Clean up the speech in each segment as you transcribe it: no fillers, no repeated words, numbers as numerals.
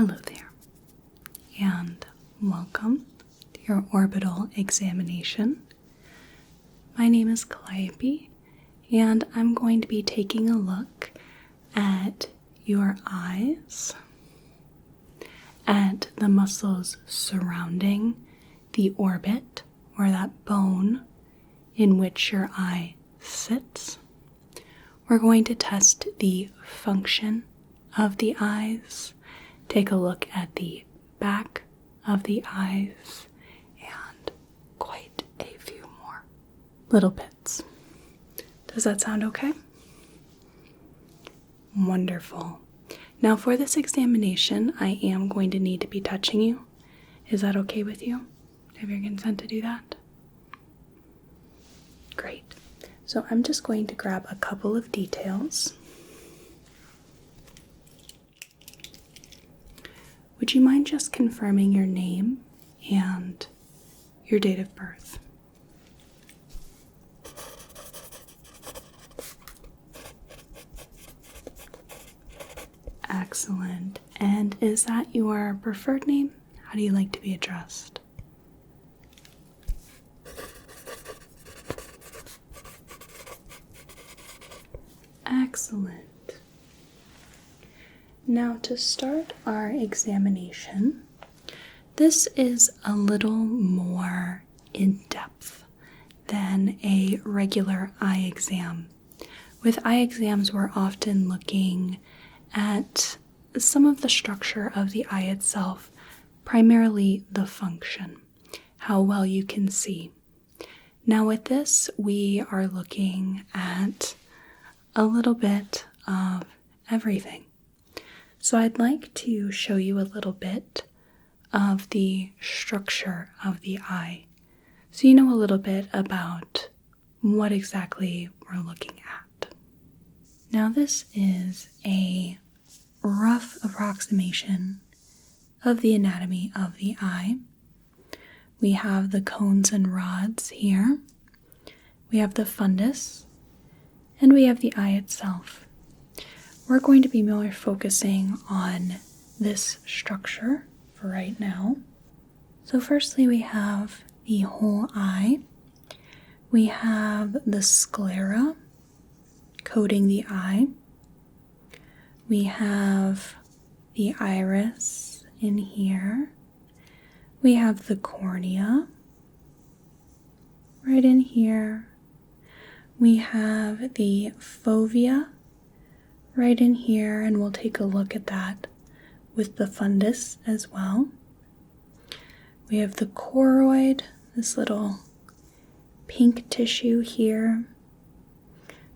Hello there, and welcome to your orbital examination. My name is Calliope, and I'm going to be taking a look at your eyes, at the muscles surrounding the orbit, or that bone in which your eye sits. We're going to test the function of the eyes, take a look at the back of the eyes, and quite a few more little bits. Does that sound okay? Wonderful. Now for this examination, I am going to need to be touching you. Is that okay with you? Have your consent to do that? Great. So I'm just going to grab a couple of details. Would you mind just confirming your name and your date of birth? Excellent. And is that your preferred name? How do you like to be addressed? Excellent. Now to start our examination, this is a little more in-depth than a regular eye exam. With eye exams, we're often looking at some of the structure of the eye itself, primarily the function, how well you can see. Now with this, we are looking at a little bit of everything. So I'd like to show you a little bit of the structure of the eye, so you know a little bit about what exactly we're looking at. Now this is a rough approximation of the anatomy of the eye. We have the cones and rods here. We have the fundus, and we have the eye itself. We're going to be more focusing on this structure for right now. So firstly, we have the whole eye. We have the sclera coating the eye. We have the iris in here. We have the cornea right in here. We have the fovea right in here, and we'll take a look at that with the fundus as well. We have the choroid, this little pink tissue here.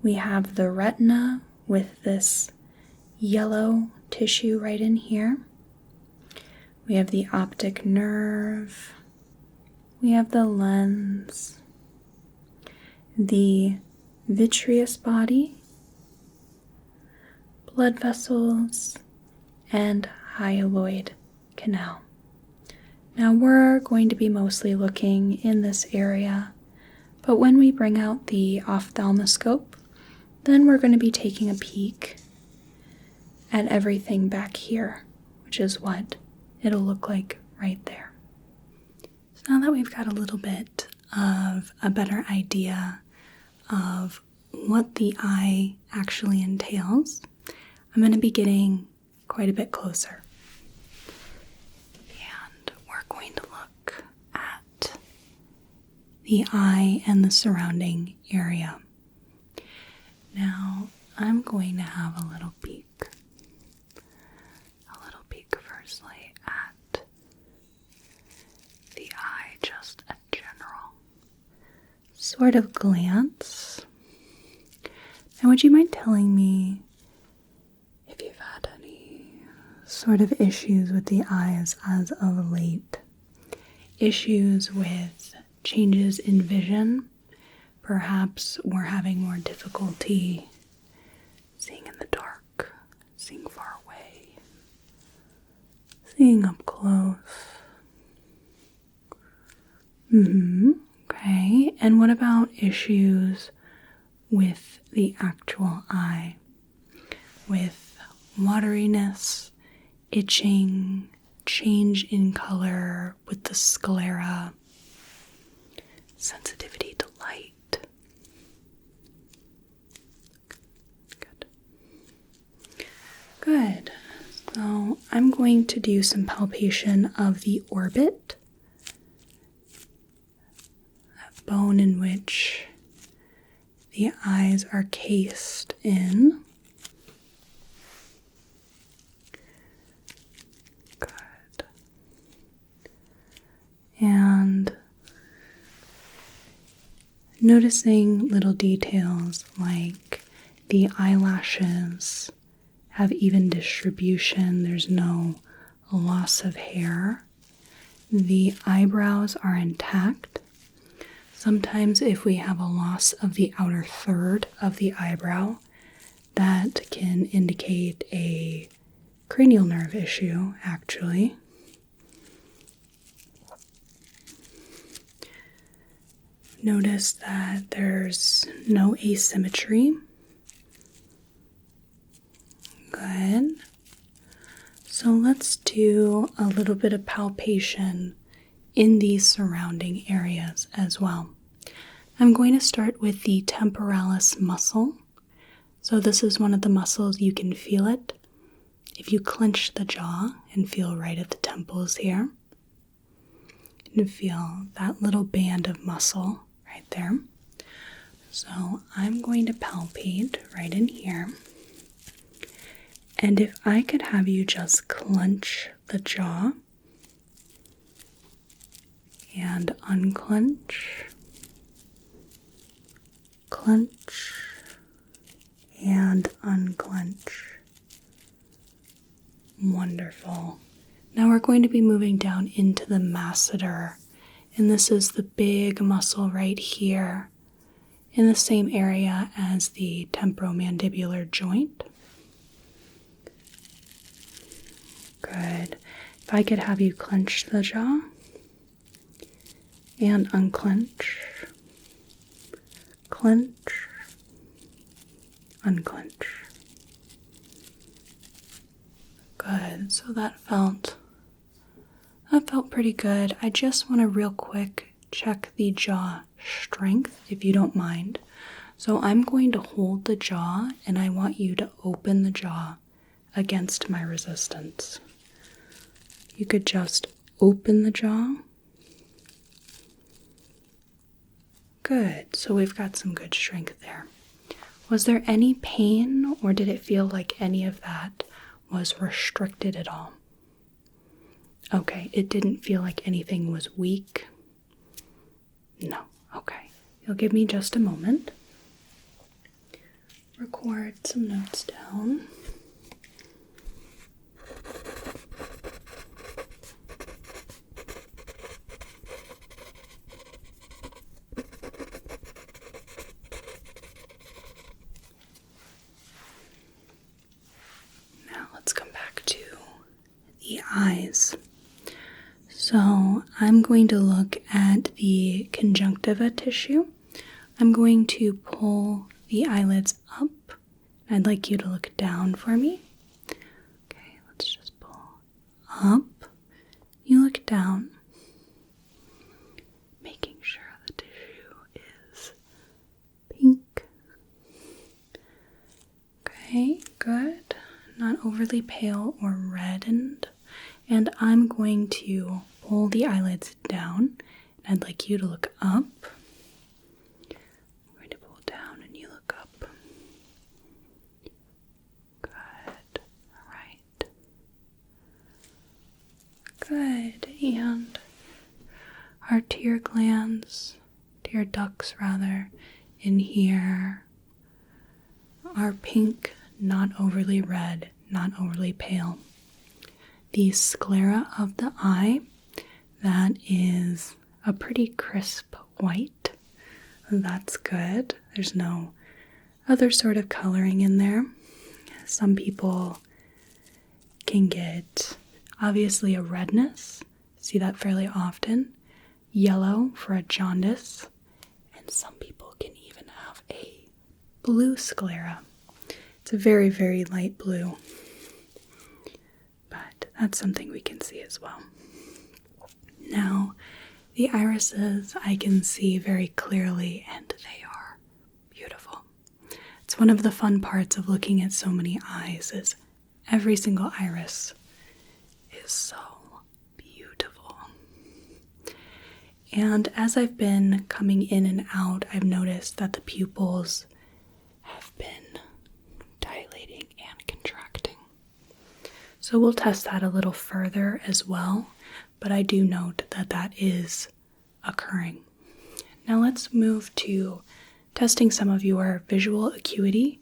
We have the retina with this yellow tissue right in here. We have the optic nerve. We have the lens, the vitreous body, blood vessels, and hyaloid canal. Now we're going to be mostly looking in this area, but when we bring out the ophthalmoscope, then we're going to be taking a peek at everything back here, which is what it'll look like right there. So now that we've got a little bit of a better idea of what the eye actually entails, I'm going to be getting quite a bit closer. And we're going to look at the eye and the surrounding area. Now, I'm going to have a little peek firstly at the eye, just a general sort of glance. Now, would you mind telling me if you've had any sort of issues with the eyes as of late? Issues with changes in vision? Perhaps we're having more difficulty seeing in the dark, seeing far away, seeing up close. Okay, and what about issues with the actual eye? With wateriness, itching, change in color with the sclera, sensitivity to light. Good. So I'm going to do some palpation of the orbit, that bone in which the eyes are cased in. Good. And noticing little details like the eyelashes have even distribution. There's no loss of hair. The eyebrows are intact. Sometimes if we have a loss of the outer third of the eyebrow, that can indicate a cranial nerve issue, actually. Notice that there's no asymmetry. Good. So let's do a little bit of palpation in these surrounding areas as well. I'm going to start with the temporalis muscle. So this is one of the muscles, you can feel it. If you clench the jaw and feel right at the temples here, you can feel that little band of muscle right there. So I'm going to palpate right in here. And if I could have you just clench the jaw and unclench, clench and unclench. Wonderful. Now we're going to be moving down into the masseter, and this is the big muscle right here in the same area as the temporomandibular joint. Good. If I could have you clench the jaw and unclench, clench, unclench. Good. So that felt pretty good. I just want to real quick check the jaw strength, if you don't mind. So I'm going to hold the jaw, and I want you to open the jaw against my resistance. You could just open the jaw. Good. So we've got some good strength there. Was there any pain, or did it feel like any of that was restricted at all? Okay, it didn't feel like anything was weak? No. Okay. You'll give me just a moment. Record some notes down. Now let's come back to the eyes. So I'm going to look at the conjunctiva tissue. I'm going to pull the eyelids up. I'd like you to look down for me. Okay, let's just pull up. You look down, making sure the tissue is pink. Okay, good. Not overly pale or reddened. And I'm going to pull the eyelids down. I'd like you to look up. I'm going to pull down and you look up. Good. All right. Good. And our tear glands, tear ducts rather, in here are pink, not overly red, not overly pale. The sclera of the eye, that is a pretty crisp white. That's good. There's no other sort of coloring in there. Some people can get obviously a redness, see that fairly often, yellow for a jaundice, and some people can even have a blue sclera. It's a very, very light blue, but That's something we can see as well. Now, the irises I can see very clearly, and they are beautiful. It's one of the fun parts of looking at so many eyes, is every single iris is so beautiful. And as I've been coming in and out, I've noticed that the pupils have been dilating and contracting. So we'll test that a little further as well, but I do note that that is occurring. Now let's move to testing some of your visual acuity.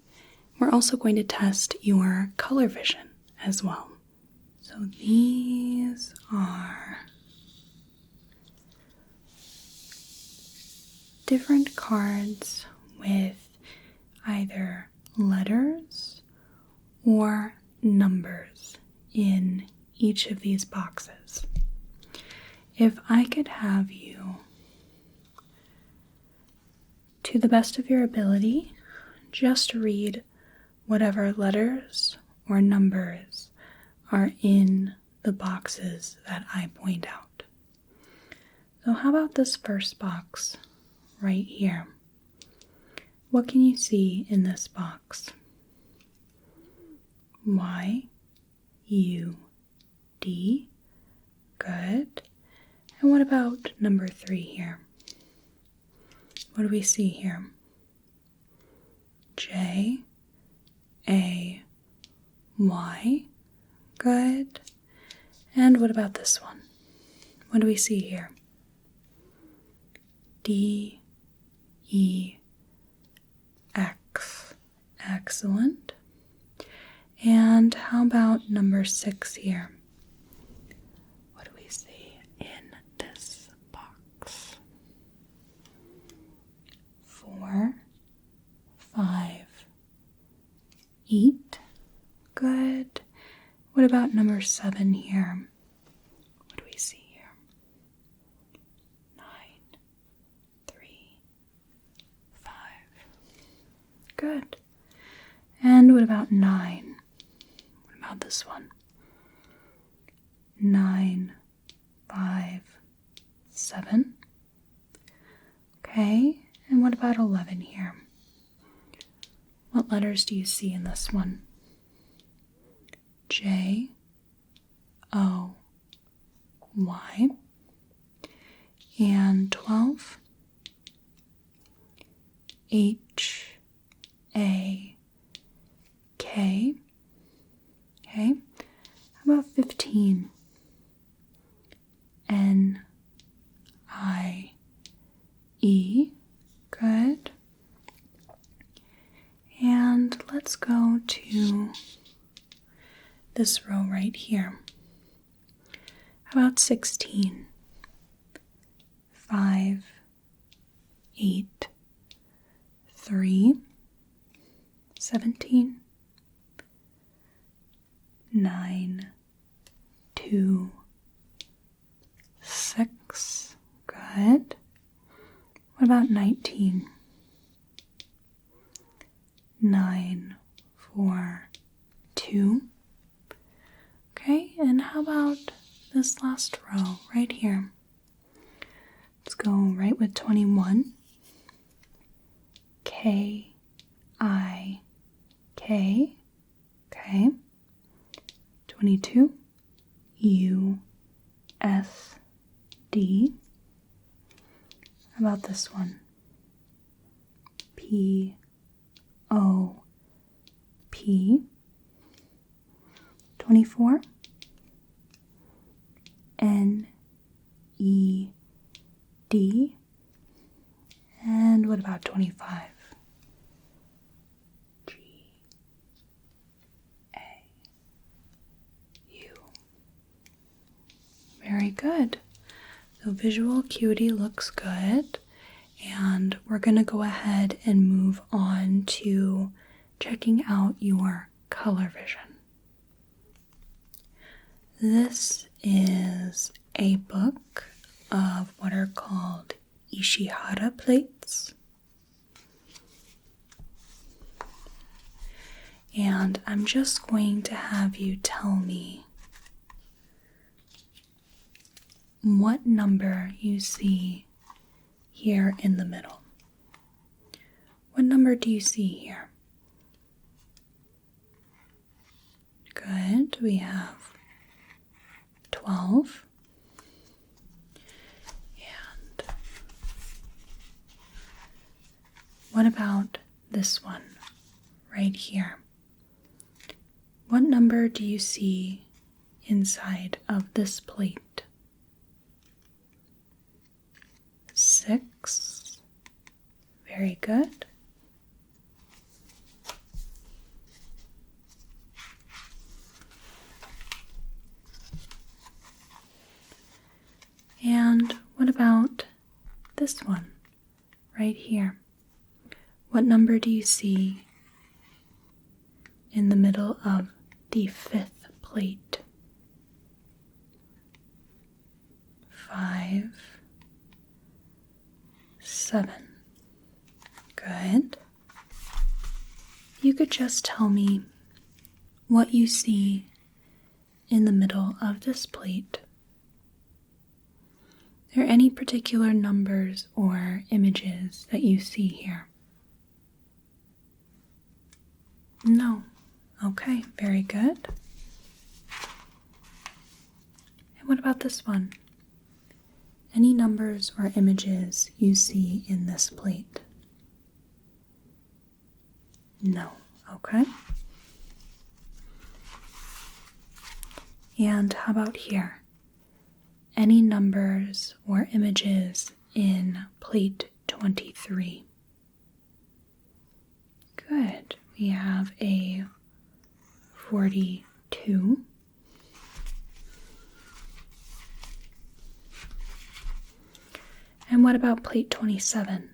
We're also going to test your color vision as well. So these are different cards with either letters or numbers in each of these boxes. If I could have you, to the best of your ability, just read whatever letters or numbers are in the boxes that I point out. So how about this first box right here? What can you see in this box? Y, U, D. Good. And what about number 3 here? What do we see here? J, A, Y. Good. And what about this one? What do we see here? D, E, X. Excellent. And how about number 6 here? What do we see in this box? 4, 5, 8. Good. What about number 7 here? What do we see here? 9, 3, 5. Good. And what about 9? What about this one? 9, 5, 7. Okay. And what about 11 here? What letters do you see in this one? J, O, Y. And 12? H, A, K. Okay. How about 15? N, I, E. Good. And let's go to this row right here. How about 16? 5, 8, 3, 17, 9, 2, 6. Good. What about 19? 9, 4, 2. Okay, and how about this last row right here? Let's go right with 21. K, I, K. Okay. 22. U, S, D. How about this one? P, O, P. 24. N, E, D. And what about 25? G, A, U. Very good. So visual acuity looks good. And we're going to go ahead and move on to checking out your color vision. This is a book of what are called Ishihara plates. And I'm just going to have you tell me what number you see here in the middle. What number do you see here? Good. We have 12. And what about this one right here? What number do you see inside of this plate? 6. Very good. And what about this one right here? What number do you see in the middle of the 5th plate? 5, 7. Good. You could just tell me what you see in the middle of this plate. Are there any particular numbers or images that you see here? No. Okay, very good. And what about this one? Any numbers or images you see in this plate? No. Okay. And how about here? Any numbers or images in plate 23? Good. We have a 42. And what about plate 27?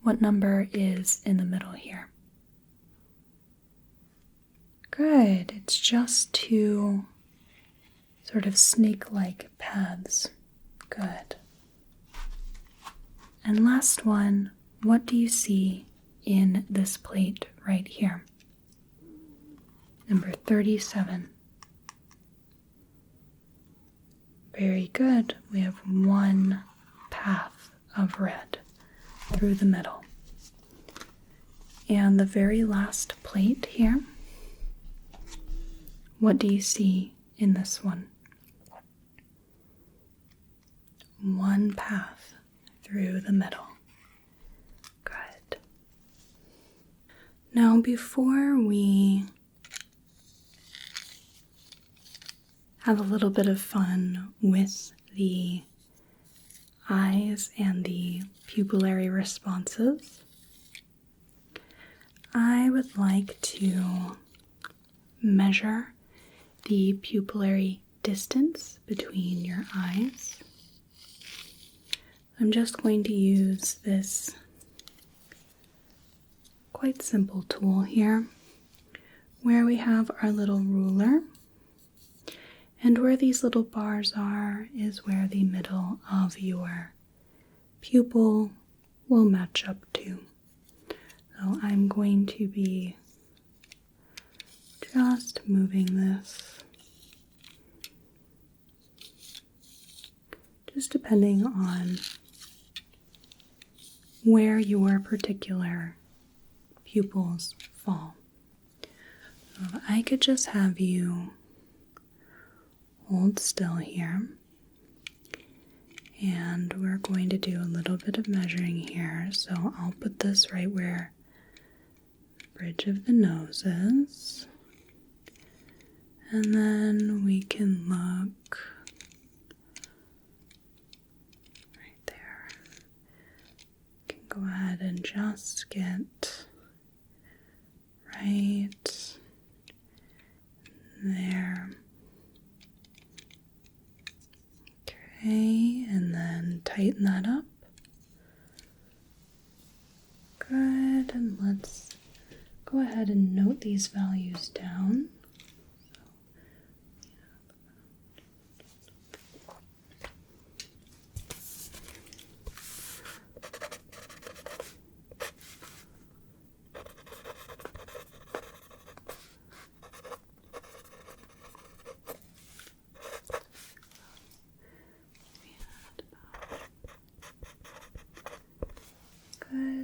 What number is in the middle here? Good. It's just 2 sort of snake-like paths. Good. And last one, what do you see in this plate right here? Number 37. Very good. We have 1 path of red through the middle. And the very last plate here, what do you see in this one? 1 path through the middle. Good. Now, before we have a little bit of fun with the eyes and the pupillary responses, I would like to measure the pupillary distance between your eyes. I'm just going to use this quite simple tool here, where we have our little ruler, and where these little bars are is where the middle of your pupil will match up to. So I'm going to be just moving this, just depending on where your particular pupils fall. So I could just have you hold still here, and we're going to do a little bit of measuring here. So I'll put this right where the bridge of the nose is, and then we can look right there. We can go ahead and just get right there. Okay, and then tighten that up. Good, and let's go ahead and note these values down.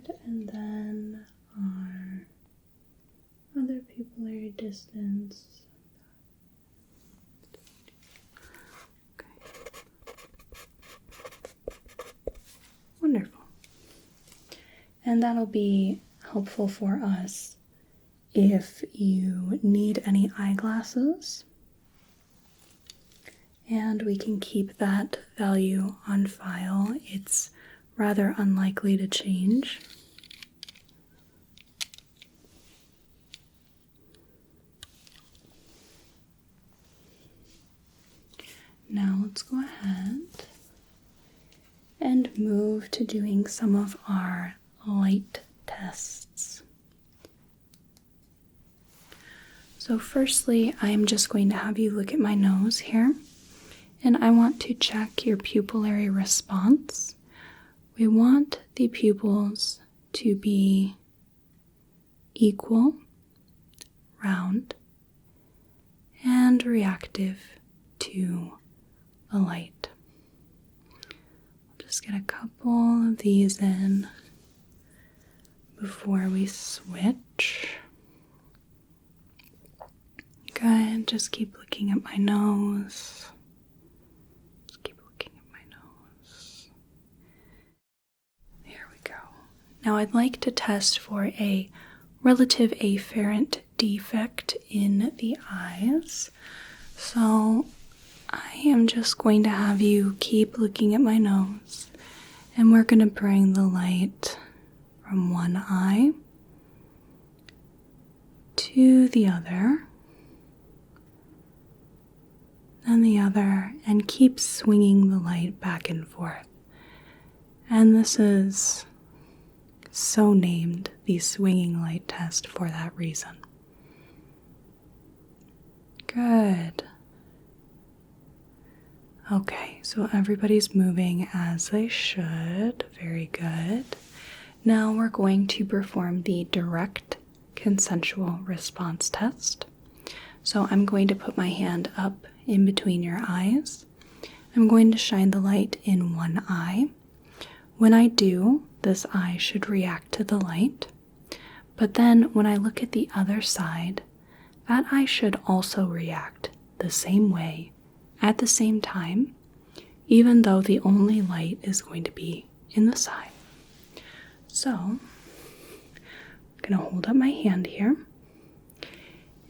Good, and then our other pupillary distance. Okay. Wonderful. And that'll be helpful for us if you need any eyeglasses. And we can keep that value on file. It's rather unlikely to change. Now let's go ahead and move to doing some of our light tests. So firstly, I'm just going to have you look at my nose here, and I want to check your pupillary response. We want the pupils to be equal, round, and reactive to the light. I'll just get a couple of these in before we switch. Good, just keep looking at my nose. Just keep looking at my nose. There we go. Now I'd like to test for a relative afferent defect in the eyes. So I am just going to have you keep looking at my nose, and we're going to bring the light from one eye to the other, and the other, and keep swinging the light back and forth. And this is so named the swinging light test for that reason. Good. Okay, so everybody's moving as they should. Very good. Now we're going to perform the direct consensual response test. So I'm going to put my hand up in between your eyes. I'm going to shine the light in one eye. When I do, this eye should react to the light. But then when I look at the other side, that eye should also react the same way at the same time, even though the only light is going to be in the side. So, I'm going to hold up my hand here,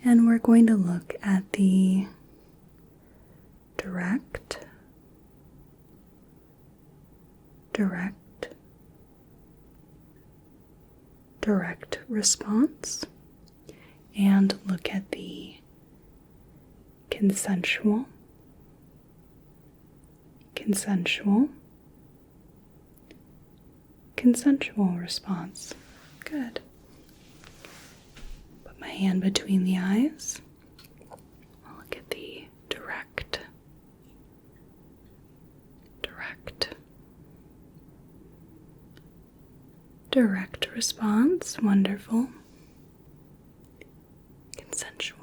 and we're going to look at the direct response, and look at the consensual response. Good. Put my hand between the eyes. I'll look at the direct response. Wonderful. Consensual.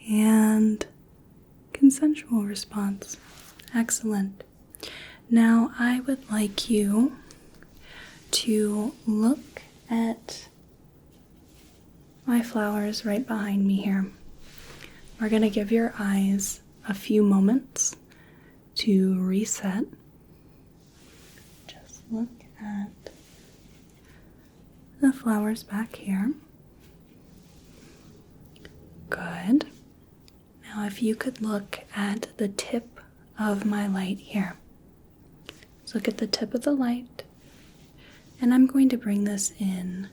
And consensual response. Excellent. Now I would like you to look at my flowers right behind me here. We're going to give your eyes a few moments to reset. Just look at the flowers back here. Good. Now if you could look at the tip of my light here. Let's look at the tip of the light, and I'm going to bring this in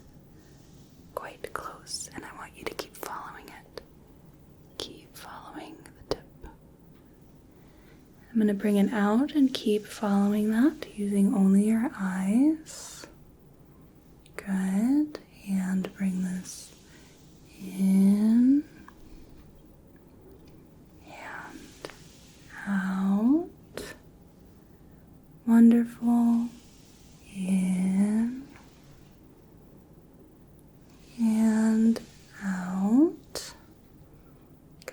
quite close, and I want you to keep following it. Keep following the tip. I'm going to bring it out and keep following that using only your eyes. Good. And bring this in and out. Wonderful. In and out.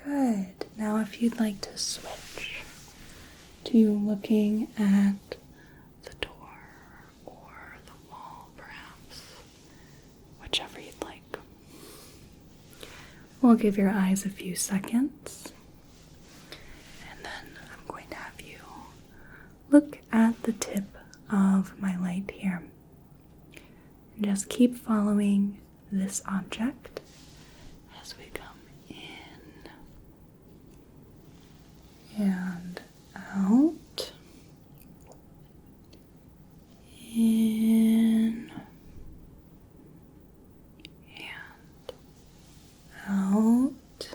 Good. Now if you'd like to switch to looking at We'll give your eyes a few seconds. And then I'm going to have you look at the tip of my light here. And just keep following this object as we come in and out, in and out,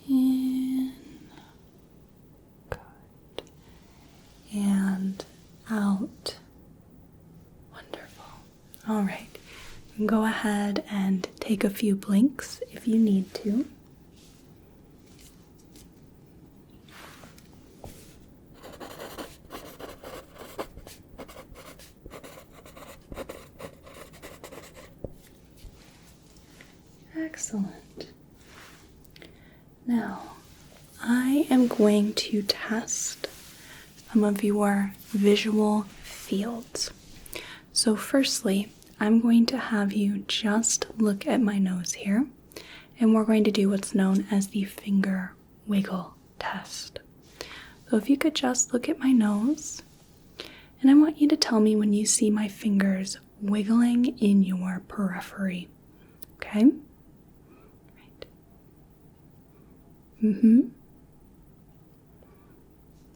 in, good, and out. Wonderful. All right. You can go ahead and take a few blinks if you need to. Excellent. Now, I am going to test some of your visual fields. So firstly, I'm going to have you just look at my nose here, and we're going to do what's known as the finger wiggle test. So if you could just look at my nose, and I want you to tell me when you see my fingers wiggling in your periphery. Okay? Right.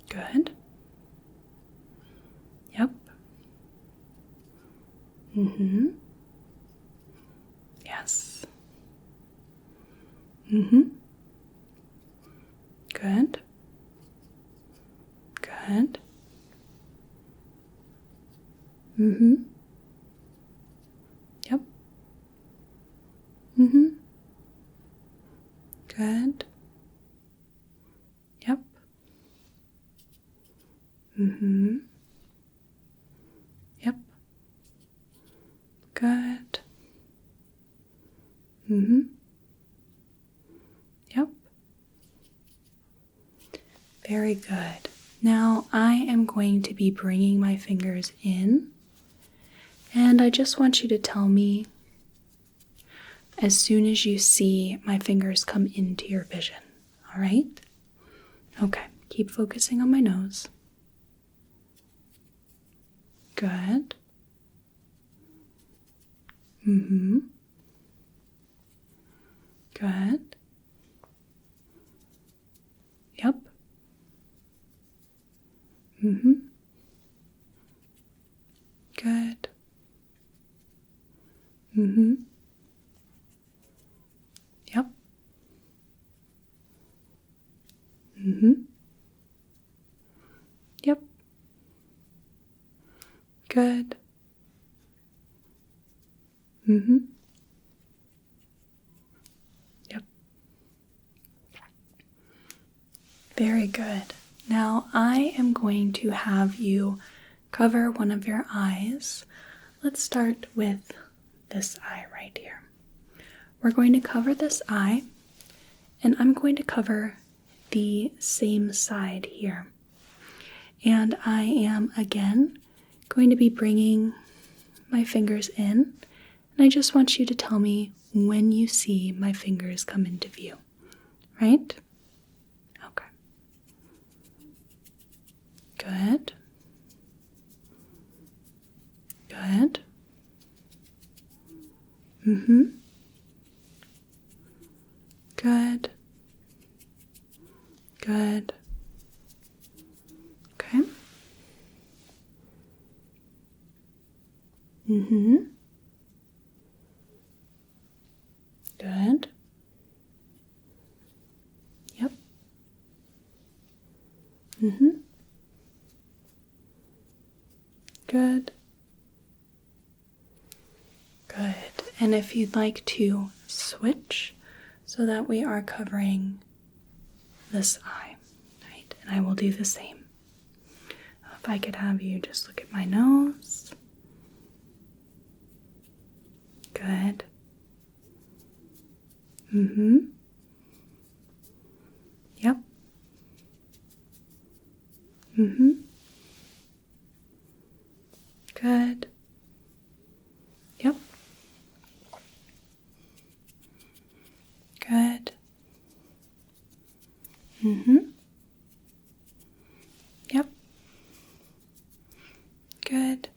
Good. Yep. Yes. Good. Good. Yep. Good. Yep. Yep. Good. Yep. Very good. Now I am going to be bringing my fingers in, and I just want you to tell me as soon as you see my fingers come into your vision. All right? Okay. Keep focusing on my nose. Good. Good. Yep. Good. Yep. Yep. Good. Yep. Very good. Now I am going to have you cover one of your eyes. Let's start with this eye right here. We're going to cover this eye, and I'm going to cover the same side here. And I am, again, going to be bringing my fingers in, and I just want you to tell me when you see my fingers come into view, right? Okay. Good. Good. Good. Good. Okay. Good. Yep. Good. Good. And if you'd like to switch so that we are covering this eye, right? And I will do the same. If I could have you just look at my nose. Good. Yep. Good. Yep. Yep. Good.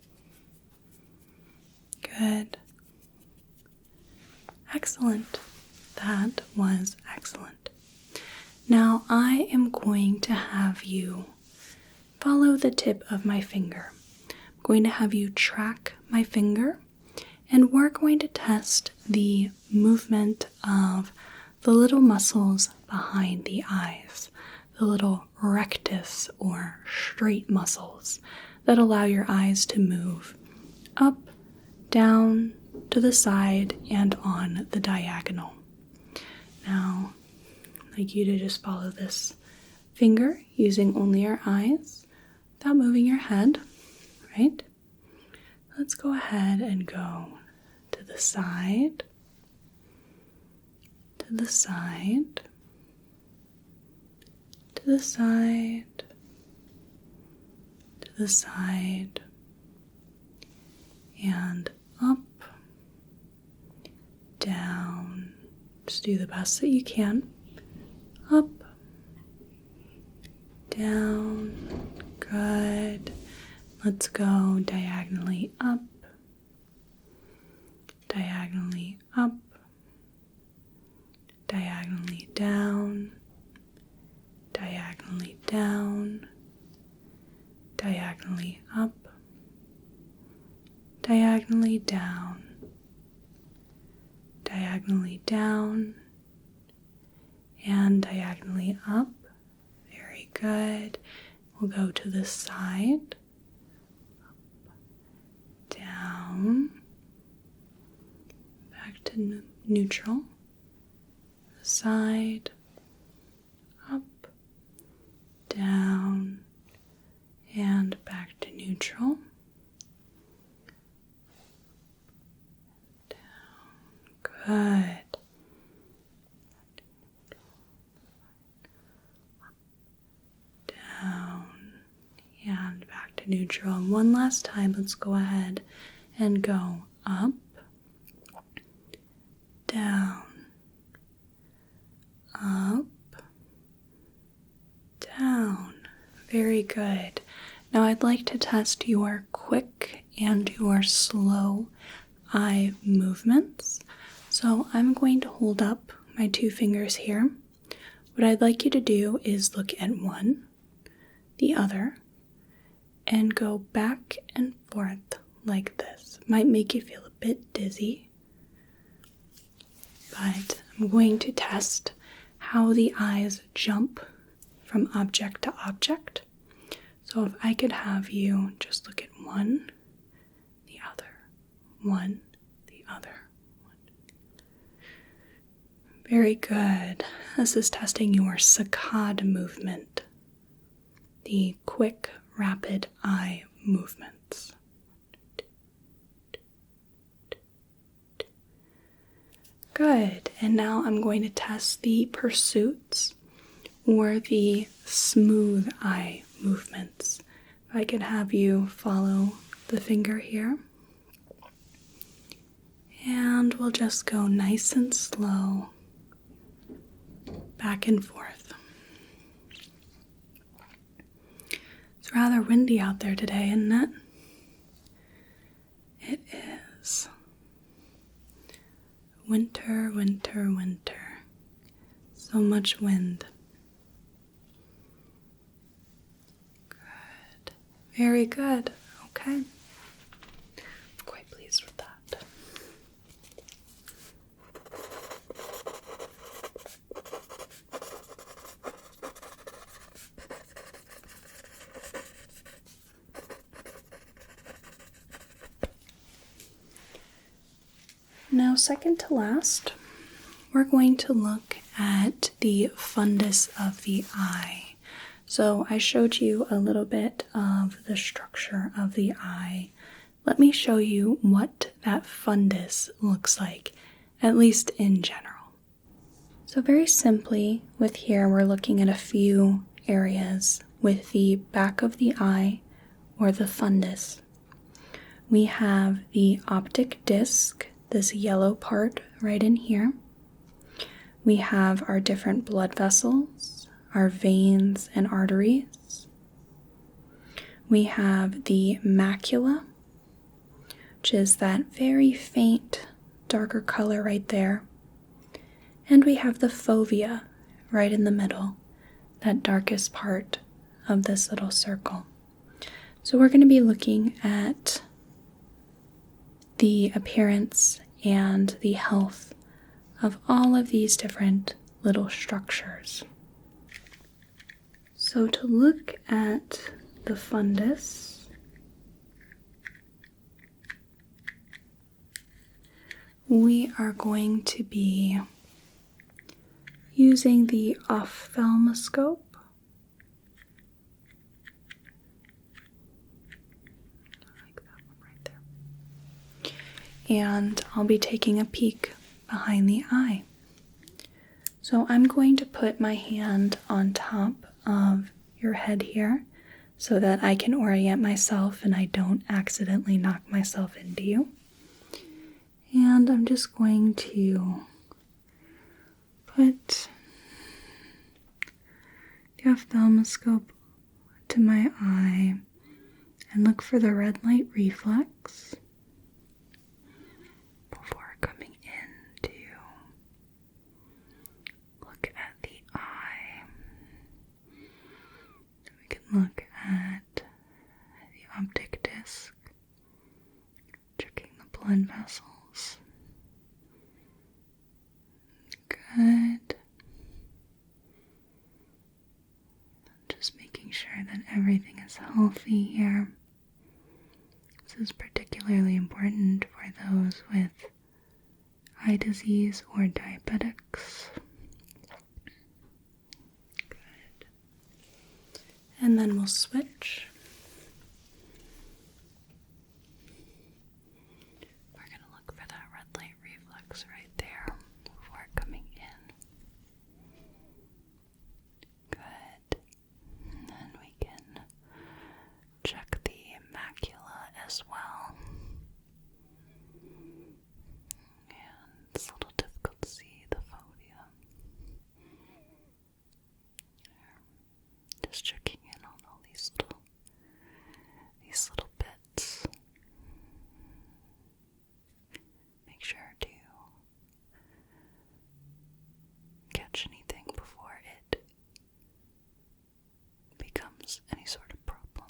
Good. Excellent. That was excellent. Now I am going to have you follow the tip of my finger. I'm going to have you track my finger, and we're going to test the movement of the little muscles behind the eyes, the little rectus or straight muscles that allow your eyes to move up, down, to the side, and on the diagonal. Now, I'd like you to just follow this finger using only your eyes without moving your head, right? Let's go ahead and go to the side, to the side, to the side, to the side, and up, down. Just do the best that you can. Up, down, good. Let's go diagonally up, diagonally up, diagonally down, diagonally down, diagonally up, diagonally down, diagonally down, and diagonally up. Very good. We'll go to the side, up, down, back to neutral, side, up, down, and back to neutral. Good. Down and back to neutral. And one last time, let's go ahead and go up, down, up, down. Very good. Now I'd like to test your quick and your slow eye movements. So I'm going to hold up my two fingers here. What I'd like you to do is look at one, the other, and go back and forth like this. Might make you feel a bit dizzy, but I'm going to test how the eyes jump from object to object. So if I could have you just look at one, the other, one, the other. Very good. This is testing your saccade movement, the quick, rapid eye movements. Good. And now I'm going to test the pursuits or the smooth eye movements. If I could have you follow the finger here. And we'll just go nice and slow, back and forth. It's rather windy out there today, isn't it? It is. Winter, winter, winter. So much wind. Good. Very good. Okay. I'm quite pleased with that. Now, second to last, we're going to look at the fundus of the eye. So I showed you a little bit of the structure of the eye. Let me show you what that fundus looks like, at least in general. So very simply, with here, we're looking at a few areas with the back of the eye, or the fundus. We have the optic disc, this yellow part right in here. We have our different blood vessels, our veins and arteries. We have the macula, which is that very faint, darker color right there. And we have the fovea right in the middle, that darkest part of this little circle. So we're going to be looking at the appearance and the health of all of these different little structures. So to look at the fundus, we are going to be using the ophthalmoscope. Like that one right there. And I'll be taking a peek behind the eye. So I'm going to put my hand on top of your head here so that I can orient myself and I don't accidentally knock myself into you. And I'm just going to put the ophthalmoscope to my eye and look for the red light reflex before coming in to look at the eye. We can look at the optic disc, checking the blood vessels. Good. Just making sure that everything is healthy here. This is particularly important for those with eye disease or diabetics. Good. And then we'll switch. We're going to look for that red light reflex right there before coming in. Good. And then we can check the macula as well. And it's a little difficult to see the fovea. Just checking in on all these little bits. Make sure to catch anything before it becomes any sort of problem.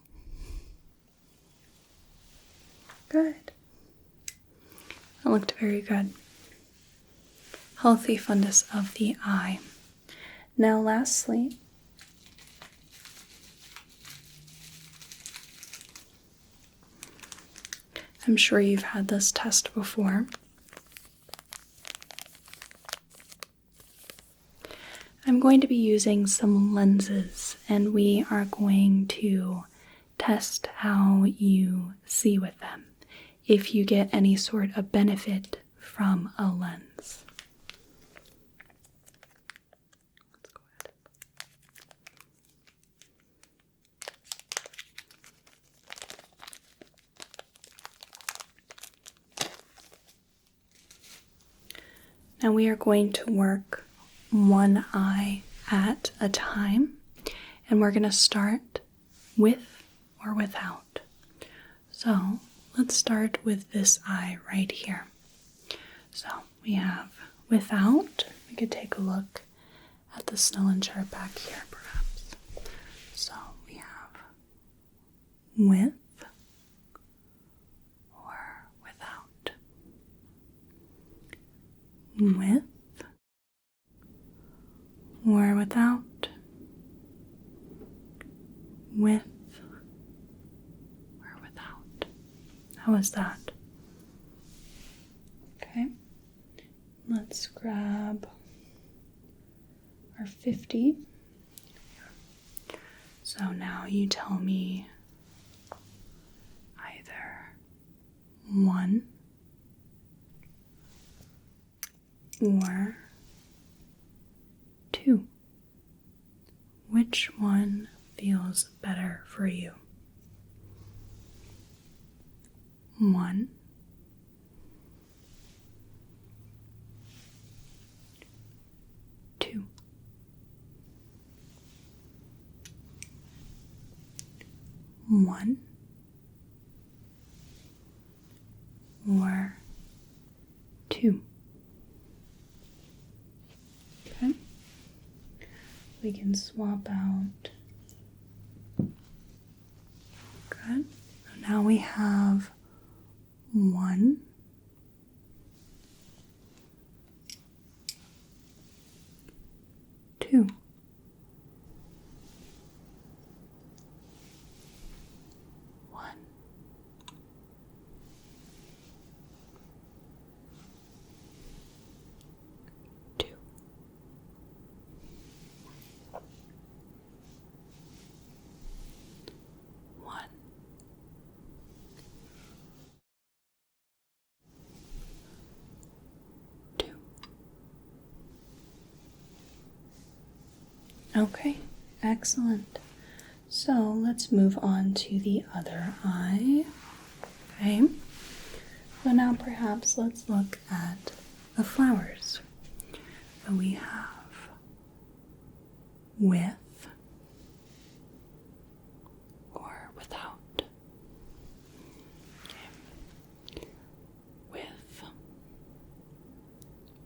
Good. That looked very good. Healthy fundus of the eye. Now lastly, I'm sure you've had this test before. I'm going to be using some lenses, and we are going to test how you see with them, if you get any sort of benefit from a lens. Let's go ahead. Now we are going to work one eye at a time, and we're going to start with or without. So let's start with this eye right here. So we have without. We could take a look at the Snellen chart back here perhaps. So we have with or without. With or without. With or without. How is that? Okay. Let's grab our 50. So now you tell me either 1 or 2. Which one feels better for you? 1, 2. 1 or 2. Okay. We can swap out. Good. So now we have 1, 2. 1, 2. 1, 2. Okay, excellent. So let's move on to the other eye. Okay, so now perhaps let's look at the flowers. So we have with or without. Okay. With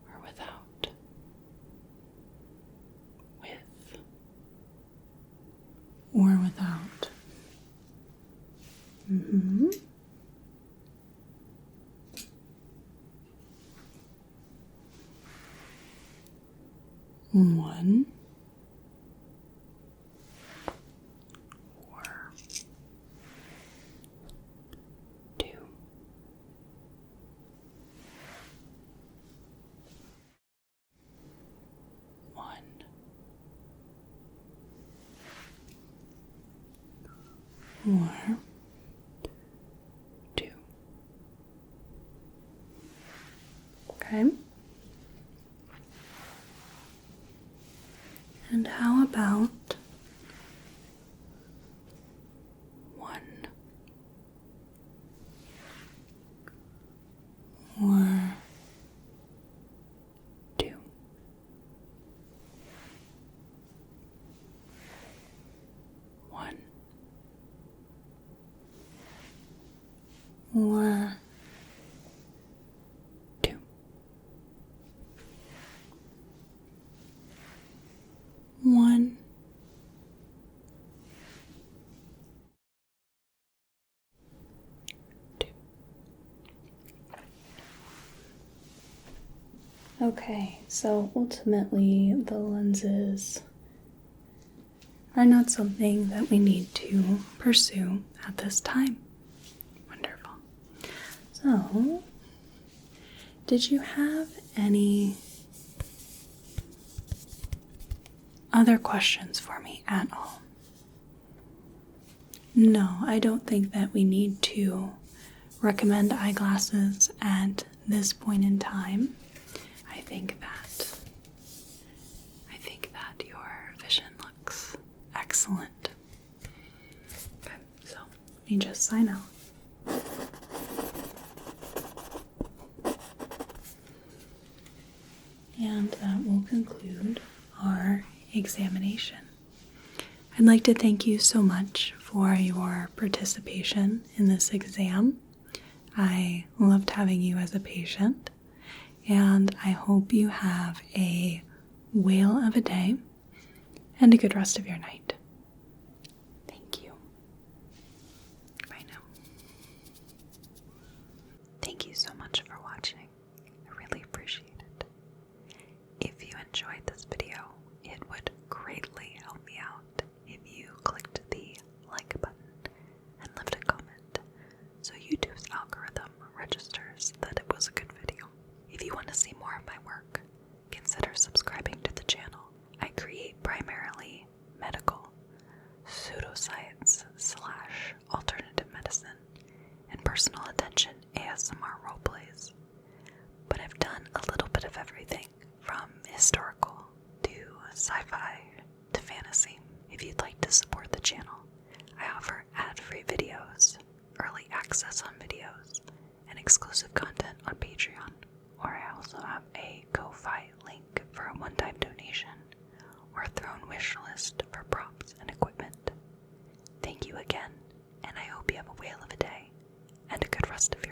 or without. With or without. One or 2. 1 or 2. Okay. And how about 1 or 2? 1 or 2? 1 2. Okay, so ultimately the lenses are not something that we need to pursue at this time. Wonderful. So, did you have any other questions for me at all? No, I don't think that we need to recommend eyeglasses at this point in time. I think that your vision looks excellent. Okay, so let me just sign out. And that will conclude our examination. I'd like to thank you so much for your participation in this exam. I loved having you as a patient, and I hope you have a whale of a day and a good rest of your night. Thank you. Bye now. Thank you so much for watching. I really appreciate it. If you enjoyed this video, it would greatly help me out if you clicked the like button and left a comment so YouTube's algorithm registers that it was a good video. If you want to see more of my work, consider subscribing to the channel. I create primarily medical, pseudoscience / alternative medicine, and personal attention ASMR roleplays. But I've done a little bit of everything, from historical to sci-fi to fantasy. If you'd like to support the channel, I offer ad-free videos, early access on videos, and exclusive content on Patreon. Or I also have a Ko-Fi link for a one-time donation, or a throne wish list for props and equipment. Thank you again, hope you have a whale of a day and a good rest of your